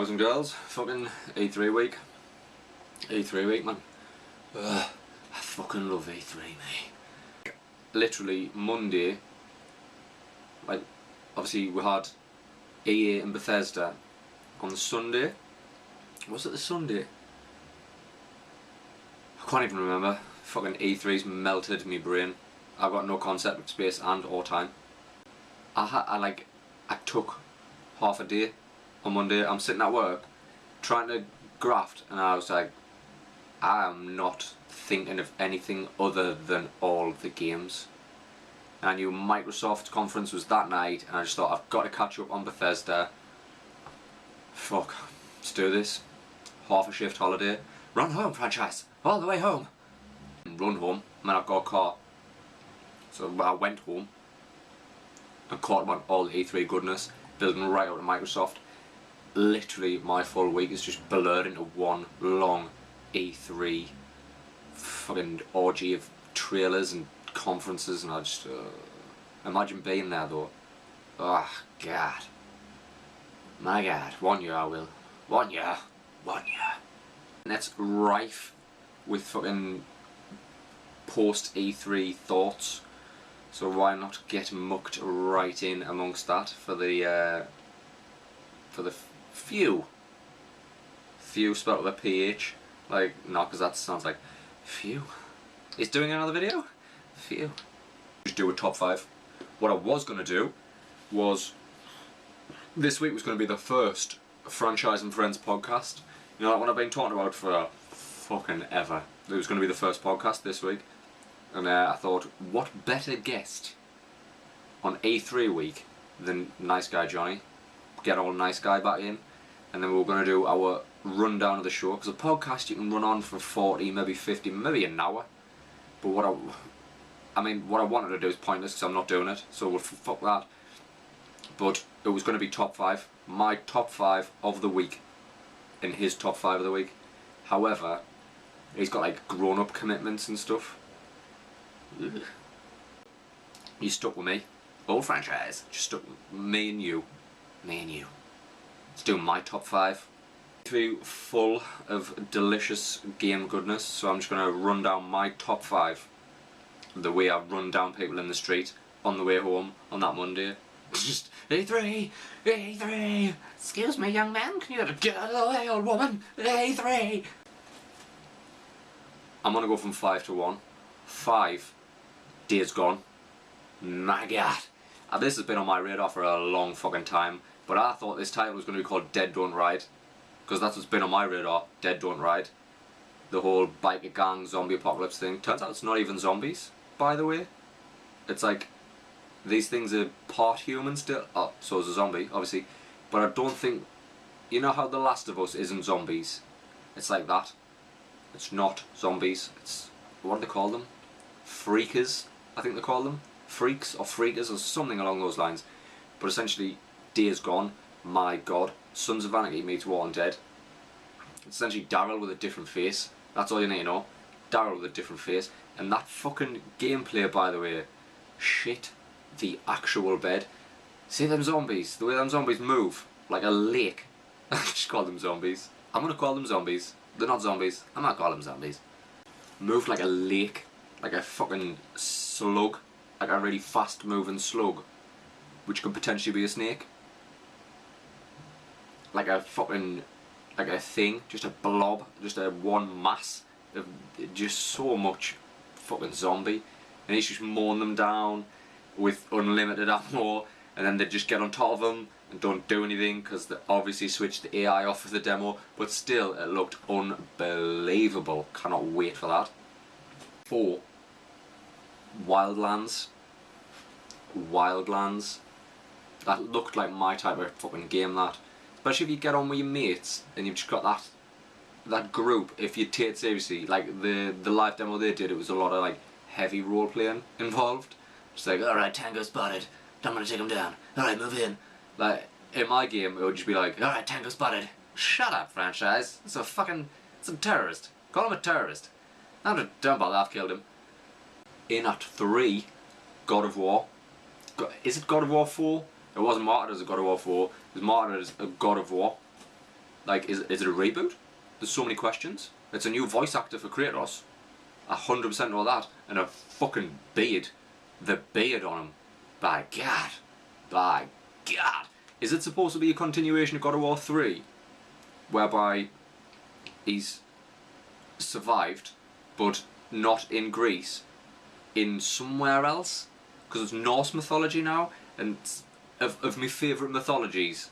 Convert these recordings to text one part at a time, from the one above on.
Boys and girls, fucking E3 week. E3 week, man. Ugh, I fucking love E3, mate. Literally, Monday, like, obviously we had EA and Bethesda on the Sunday. Was it the Sunday? I can't even remember. Fucking E3's melted me brain. I've got no concept of space and or time. I took half a day on Monday. I'm sitting at work trying to graft, and I was like, I am not thinking of anything other than all the games. And I knew Microsoft conference was that night, and I just thought, I've got to catch up on Bethesda. Fuck, let's do this. Half a shift holiday. Run home, Phranchize, all the way home. Run home, man, I've got a car. So I went home and caught up on all the E3 goodness, building right out of Microsoft. Literally my full week is just blurred into one long E3 fucking orgy of trailers and conferences, and I just imagine being there though. Oh god, my god, 1 year I will. 1 year. And it's rife with fucking post E3 thoughts, so why not get mucked right in amongst that for the few spelled with a PH, like, not because that sounds like few. He's doing another video? Few. Just do a top 5. What I was going to do was, this week was going to be the first Phranchize and Friends podcast. You know, that one I've been talking about for fucking ever. It was going to be the first podcast this week. And I thought, what better guest on E3 week than Nice Guy Johnny? Get all Nice Guy back in, and then we were going to do our rundown of the show, because a podcast you can run on for 40, maybe 50, maybe an hour. But what I wanted to do is pointless, because I'm not doing it, so we'll fuck that. But it was going to be top 5, my top 5 of the week, and his top 5 of the week. However, he's got like grown-up commitments and stuff. Ugh. You stuck with me, old Phranchize. Just stuck with me and you. Let's do my top 5. Full of delicious game goodness, so I'm just going to run down my top 5 the way I've run down people in the street on the way home on that Monday. Just E3, excuse me young man, can you get out of the way, old woman? E3. I'm going to go from 5 to 1. 5, Days Gone. My god. This has been on my radar for a long fucking time, but I thought this title was going to be called Dead Don't Ride, because that's what's been on my radar, Dead Don't Ride. The whole biker gang zombie apocalypse thing. Turns out it's not even zombies, by the way. It's like, these things are part human still. Oh, so is a zombie, obviously. But I don't think, you know how The Last of Us isn't zombies? It's like that. It's not zombies. It's, what do they call them? Freakers, I think they call them. Freaks or freakers or something along those lines. But essentially, Days Gone, my god, Sons of Anarchy meets Walking Dead. It's essentially Daryl with a different face. That's all you need to know. Daryl with a different face. And that fucking gameplay, by the way, shit the actual bed. See them zombies, the way them zombies move, like a lake. I just call them zombies. I'm gonna call them zombies. They're not zombies. I'm not calling them zombies. Move like a lake, like a fucking slug. Like a really fast moving slug, which could potentially be a snake. Like a fucking, like a thing, just a blob, just a one mass of just so much fucking zombie, and he's just mowing them down with unlimited ammo, and then they just get on top of them and don't do anything because they obviously switched the AI off for the demo, but still it looked unbelievable. Cannot wait for that. 4, Wildlands. That looked like my type of fucking game, that. Especially if you get on with your mates and you've just got that group, if you take it seriously, like the live demo they did, it was a lot of like heavy role playing involved. Just like, alright, Tango spotted, I'm gonna take him down, alright, move in. Like, in my game it would just be like, alright, Tango spotted. Shut up, Phranchize, it's a terrorist. Call him a terrorist. Don't bother, I've killed him. In at 3, God of War. Is it God of War 4? It wasn't marketed as a God of War 4, it was marketed as a God of War. Like, is it a reboot? There's so many questions. It's a new voice actor for Kratos. 100% know that. And a fucking beard. The beard on him. By God. By God. Is it supposed to be a continuation of God of War 3? Whereby he's survived, but not in Greece, in somewhere else? Because it's Norse mythology now, and of my favourite mythologies,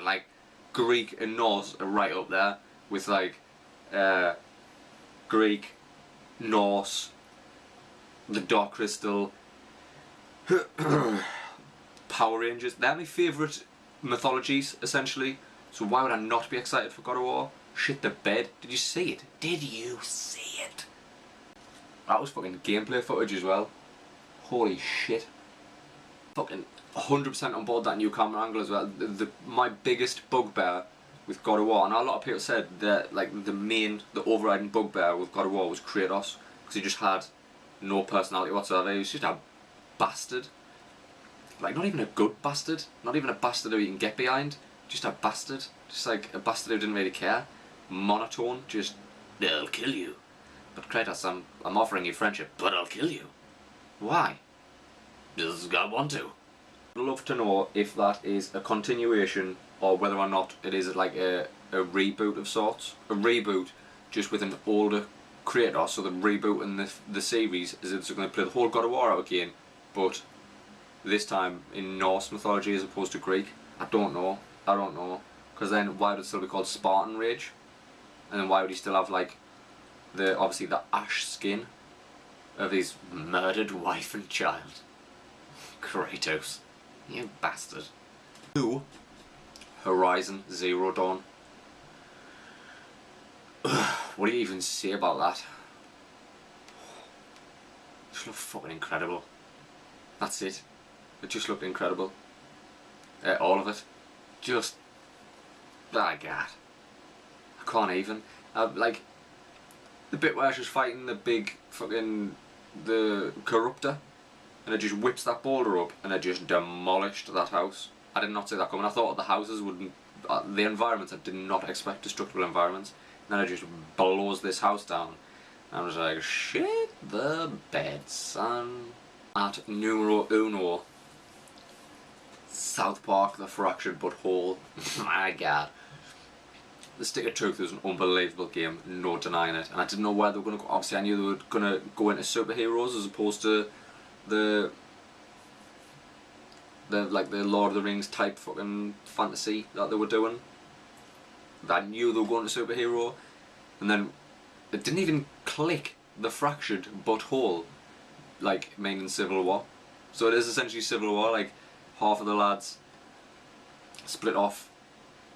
like Greek and Norse are right up there with like Greek, Norse, the Dark Crystal, Power Rangers. They're my favourite mythologies, essentially. So why would I not be excited for God of War? Shit the bed. Did you see it? Did you see it? That was fucking gameplay footage as well. Holy shit. Fucking 100% on board that new camera angle as well. My biggest bugbear with God of War, and a lot of people said that like the overriding bugbear with God of War was Kratos, because he just had no personality whatsoever. He was just a bastard. Like, not even a good bastard. Not even a bastard who you can get behind. Just a bastard. Just like a bastard who didn't really care. Monotone. Just, I'll kill you. But Kratos, I'm offering you friendship, but I'll kill you. Why? Because I want to. I'd love to know if that is a continuation or whether or not it is like a reboot of sorts. A reboot just with an older Kratos, so the reboot in the series is it's going to play the whole God of War out again, but this time in Norse mythology as opposed to Greek. I don't know. Because then why would it still be called Spartan Rage? And then why would he still have like obviously the ash skin of his murdered wife and child? Kratos. You bastard. 2. Horizon Zero Dawn. What do you even say about that? It just looked fucking incredible. That's it. It just looked incredible. All of it. Just... my God. I can't even. Like, the bit where she's fighting the big fucking... the corruptor, and it just whips that boulder up and it just demolished that house. I did not see that coming. I thought the houses wouldn't... the environments, I did not expect destructible environments. And then it just blows this house down. And I was like, shit the bed, son. At numero uno, South Park, The Fractured But Whole. My God. The Stick of Truth was an unbelievable game, no denying it. And I didn't know where they were going to go. Obviously, I knew they were going to go into superheroes as opposed to the Lord of the Rings type fucking fantasy that they were doing. I knew they were going to superhero, and then it didn't even click. The Fractured But Whole, like meaning Civil War. So it is essentially Civil War. Like half of the lads split off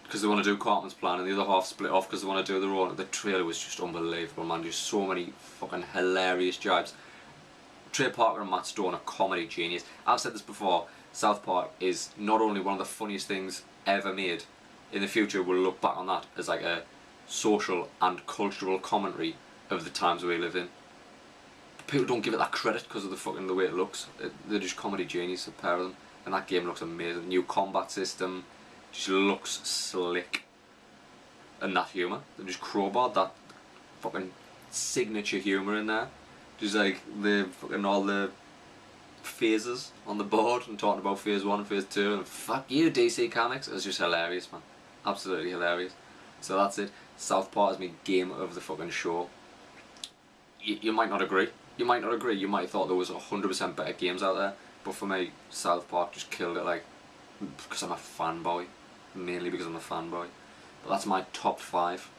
because they want to do Cartman's plan, and the other half split off because they want to do their own. The trailer was just unbelievable, man. Just so many fucking hilarious jibes. Trey Parker and Matt Stone are comedy genius. I've said this before. South Park is not only one of the funniest things ever made. In the future, we'll look back on that as like a social and cultural commentary of the times we live in. People don't give it that credit because of the way it looks. They're just comedy genius, a pair of them. And that game looks amazing. New combat system just looks slick. And that humour, they just crowbarred that fucking signature humour in there. Just like the fucking all the phases on the board and talking about phase 1 and phase 2 and fuck you DC Comics. It was just hilarious, man. Absolutely hilarious. So that's it. South Park is my game of the fucking show. You might not agree. You might not agree. You might have thought there was 100% better games out there. But for me, South Park just killed it, like, because I'm a fanboy. Mainly because I'm a fanboy. But that's my top 5.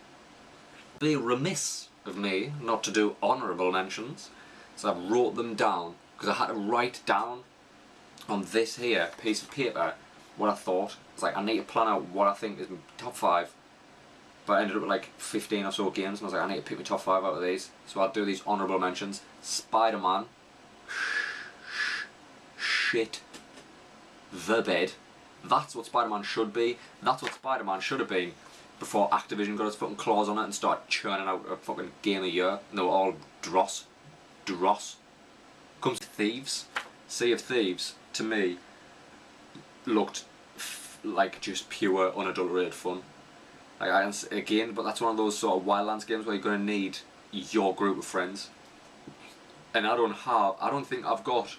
Be remiss of me not to do honourable mentions. So I wrote them down because I had to write down on this here piece of paper what I thought. It's like I need to plan out what I think is my top 5. But I ended up with like 15 or so games, and I was like, I need to pick my top 5 out of these. So I'll do these honourable mentions. Spider-Man. Shit. The bed. That's what Spider-Man should be. That's what Spider-Man should have been before Activision got its fucking claws on it and started churning out a fucking game a year. And they were all dross. Comes to Thieves. Sea of Thieves, to me, looked like just pure unadulterated fun. Like, again, but that's one of those sort of Wildlands games where you're going to need your group of friends. And I don't think I've got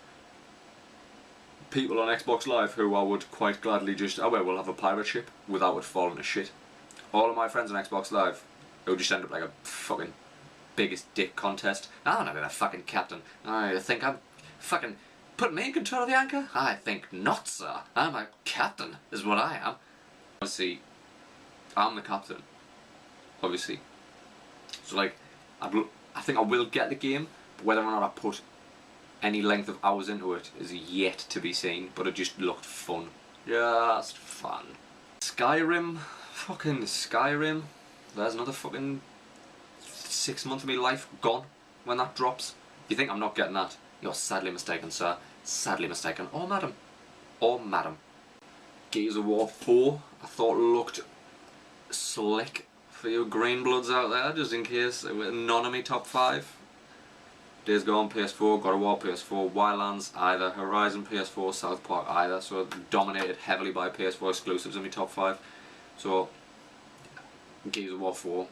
people on Xbox Live who I would quite gladly just, oh well, we'll have a pirate ship without it falling to shit. All of my friends on Xbox Live, it would just end up like a fucking biggest dick contest. I'm not a fucking captain. I think I'm fucking, put me in control of the anchor? I think not, sir. I'm a captain, is what I am. Obviously, I'm the captain. Obviously. So like, I think I will get the game, but whether or not I put any length of hours into it is yet to be seen, but it just looked fun. Just fun. Skyrim, fucking Skyrim. There's another fucking 6 months of my life gone when that drops. You think I'm not getting that? You're sadly mistaken, sir. Sadly mistaken. Or madam. Or madam. Gears of War 4, I thought looked slick for you green bloods out there, just in case none of me top 5. Days Gone PS4, God of War PS4, Wildlands either, Horizon PS4, South Park either, so dominated heavily by PS4 exclusives in my top 5. So Gears of War 4,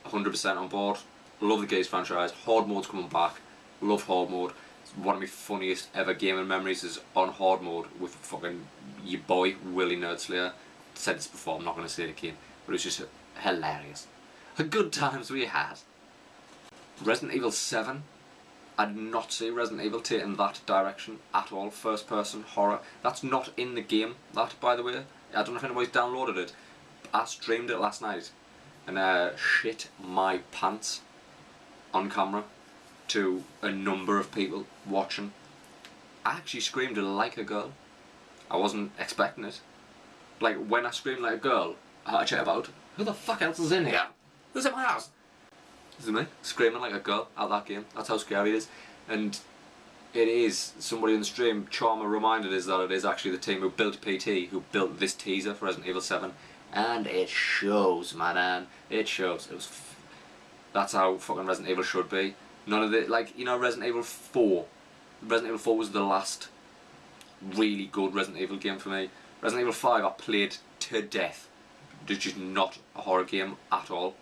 100% on board. Love the Gears franchise. Horde mode's coming back. Love Horde mode. It's one of my funniest ever gaming memories is on Horde mode with fucking your boy Willie Nerdslayer. Said this before, I'm not going to say it again, but it's just hilarious. The good times we had. Resident Evil 7. I did not see Resident Evil taking that direction at all. First person horror. That's not in the game, that, by the way. I don't know if anybody's downloaded it. I streamed it last night and shit my pants on camera to a number of people watching. I actually screamed like a girl. I wasn't expecting it. Like, when I screamed like a girl, I had to check about, who the fuck else is in here? Who's in my house? This is me, screaming like a girl at that game. That's how scary it is. And it is, somebody in the stream, Charmer, reminded us that it is actually the team who built PT, who built this teaser for Resident Evil 7. And it shows, man. It shows. That's how fucking Resident Evil should be. None of the, like, you know, Resident Evil 4. Resident Evil 4 was the last really good Resident Evil game for me. Resident Evil 5 I played to death. It's just not a horror game at all.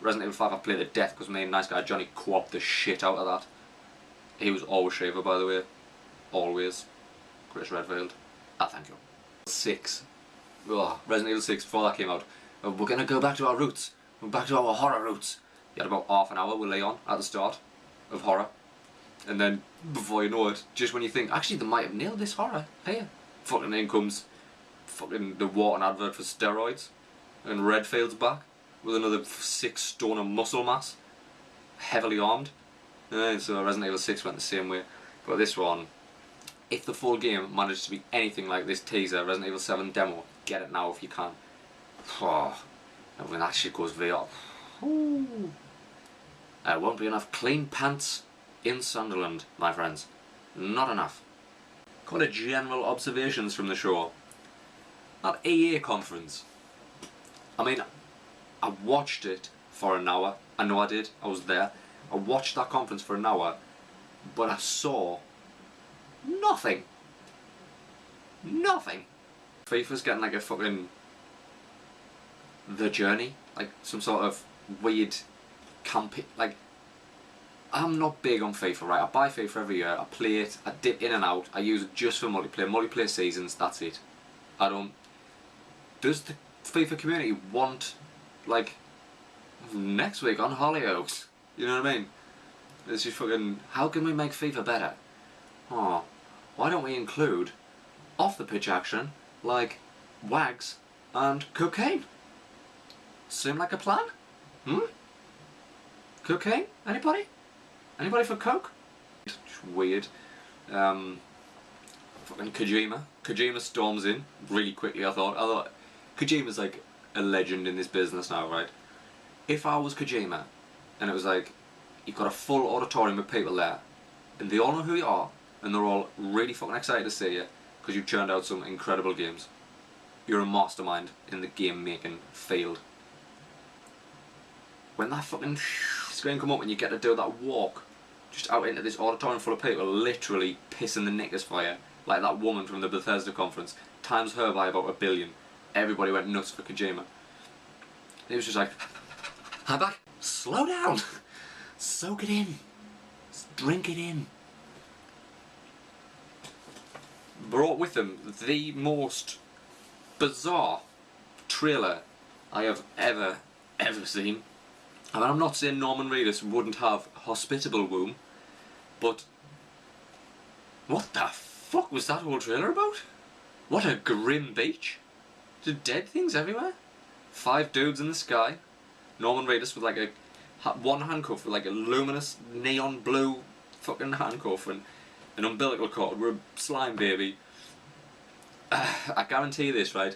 Resident Evil 5 I played to death because me and nice guy Johnny co-opted the shit out of that. He was always shaver, by the way. Always. Chris Redfield. Ah, thank you. 6. Ugh, Resident Evil 6, before that came out. We're gonna go back to our roots. We're back to our horror roots. You had about half an hour with Leon at the start of horror. And then, before you know it, just when you think, actually they might have nailed this horror, here. Fucking in comes fucking the Wharton advert for steroids. And Redfield's back with another 6 stone of muscle mass. Heavily armed. And so Resident Evil 6 went the same way. But this one, if the full game managed to be anything like this teaser, Resident Evil 7 demo, get it now if you can. Oh, and when that shit goes VR, there won't be enough clean pants in Sunderland, my friends. Not enough. Quite a general observations from the show. That EA conference. I mean, I watched it for an hour. I know I did. I was there. I watched that conference for an hour, but I saw nothing. Nothing. FIFA's getting like a fucking The Journey, like some sort of weird campaign. Like, I'm not big on FIFA, right? I buy FIFA every year, I play it, I dip in and out, I use it just for multiplayer seasons, that's it. I don't... Does the FIFA community want, like, next week on Hollyoaks? You know what I mean? It's just fucking, how can we make FIFA better? Oh, why don't we include off the pitch action like wags and cocaine? Seem like a plan? Cocaine? Anybody? Anybody for coke? Just weird. Fucking Kojima. Kojima storms in really quickly. I thought Kojima's like a legend in this business now, right? If I was Kojima and it was like you've got a full auditorium of people there and they all know who you are and they're all really fucking excited to see you because you've churned out some incredible games. You're a mastermind in the game making field. When that fucking screen come up and you get to do that walk just out into this auditorium full of people literally pissing the knickers for you, like that woman from the Bethesda conference, times her by about 1 billion. Everybody went nuts for Kojima. He was just like, hi back, slow down, soak it in, drink it in. Brought with them the most bizarre trailer I have ever seen. I mean, I'm not saying Norman Reedus wouldn't have hospitable womb, but what the fuck was that whole trailer about? What a grim beach. Just dead things everywhere. 5 dudes in the sky. Norman Reedus with like a one handcuff with like a luminous neon blue fucking handcuff and an umbilical cord with a slime baby. I guarantee this, right?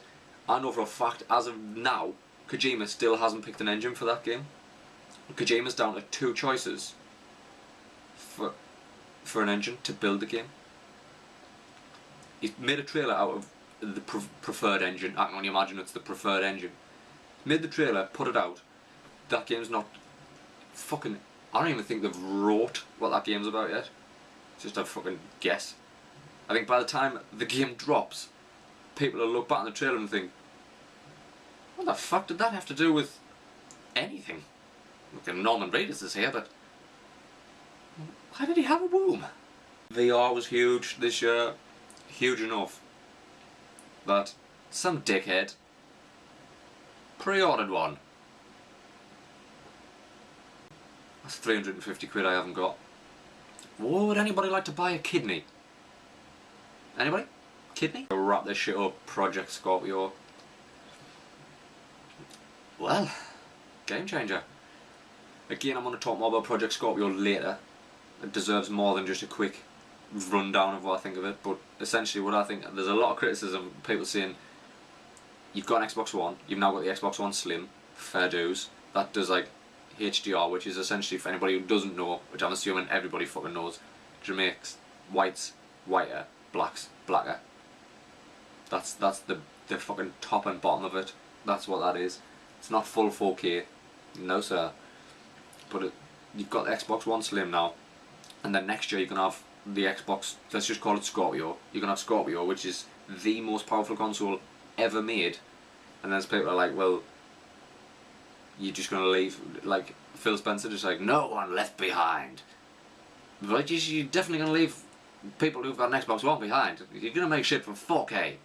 I know for a fact, as of now, Kojima still hasn't picked an engine for that game. Kojima's down to 2 choices for an engine to build the game. He's made a trailer out of the preferred engine. I can only imagine it's the preferred engine. Made the trailer, put it out. That game's not fucking... I don't even think they've wrote what that game's about yet. It's just a fucking guess. I think by the time the game drops, people will look back on the trailer and think, what the fuck did that have to do with anything? Look, Norman Reedus is here, but why did he have a womb? VR was huge this year, huge enough that some dickhead pre-ordered one. That's 350 quid I haven't got. Would anybody like to buy a kidney? Anybody? Kidney? I'll wrap this shit up, Project Scorpio. Well, game changer. Again, I'm going to talk more about Project Scorpio later. It deserves more than just a quick rundown of what I think of it, but essentially what I think, there's a lot of criticism, people saying, you've got an Xbox One, you've now got the Xbox One Slim, fair dues, that does like HDR, which is essentially, for anybody who doesn't know, which I'm assuming everybody fucking knows, it makes whites whiter, blacks blacker. That's the fucking top and bottom of it. That's what that is. It's not full 4K, no sir. But you've got the Xbox One Slim now, and then next year you're gonna have the Xbox. Let's just call it Scorpio. You're gonna have Scorpio, which is the most powerful console ever made. And then people are like, well, you're just gonna leave, like Phil Spencer, just like, no one left behind. But you're definitely gonna leave people who've got an Xbox One behind. You're gonna make shit for 4K.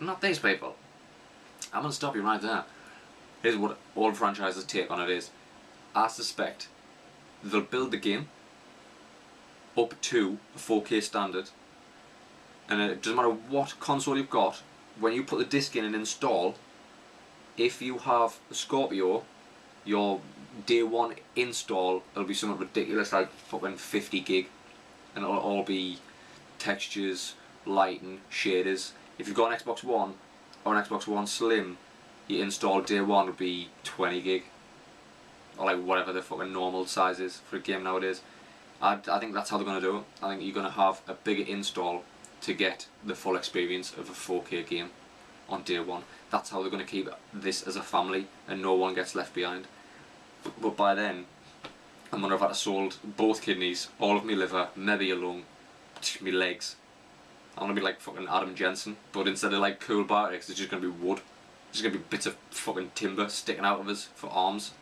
Not these people. I'm gonna stop you right there. Here's what all franchises' take on it is. I suspect they'll build the game up to a 4K standard, and it doesn't matter what console you've got, when you put the disc in and install, if you have a Scorpio, your day one install, it'll be something ridiculous like fucking 50 gig, and it'll all be textures, lighting, shaders. If you've got an Xbox One or an Xbox One Slim, your install day one would be 20 gig. Or like whatever the fucking normal size is for a game nowadays. I think that's how they're going to do it. I think you're going to have a bigger install to get the full experience of a 4K game on day one. That's how they're going to keep this as a family and no one gets left behind. But by then, I'm going to have had sold both kidneys, all of my liver, maybe a lung, my legs. I'm going to be like fucking Adam Jensen, but instead of like cool barracks, it's just going to be wood. There's going to be bits of fucking timber sticking out of us for arms.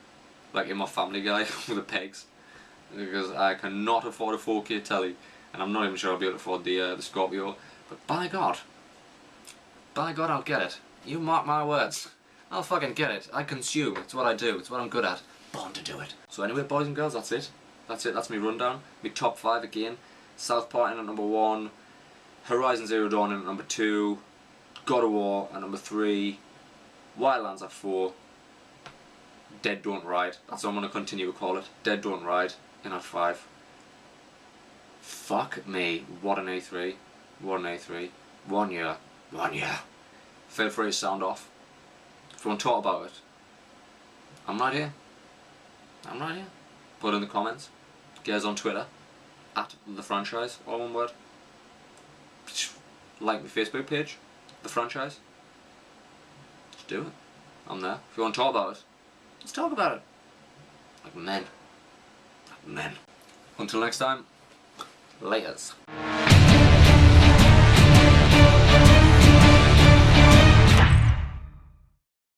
Like in my Family Guy with the pegs, because I cannot afford a 4K telly, and I'm not even sure I'll be able to afford the Scorpio. But by God, I'll get it. You mark my words, I'll fucking get it. I consume. It's what I do. It's what I'm good at. Born to do it. So anyway, boys and girls, that's it. That's my rundown. My top 5 again. South Park in at number 1, Horizon Zero Dawn in at number 2, God of War at number 3, Wildlands at 4. Dead Don't Ride, that's what I'm going to continue to call it. Dead Don't Ride in at 5. Fuck me, what an A3. What an A3. 1 year. 1 year. Feel free to sound off. If you want to talk about it, I'm right here. I'm right here. Put it in the comments. Get us on Twitter. At The Phranchize, all one word. Like my Facebook page, The Phranchize. Just do it. I'm there. If you want to talk about it, let's talk about it. Like men. Like men. Until next time, laters.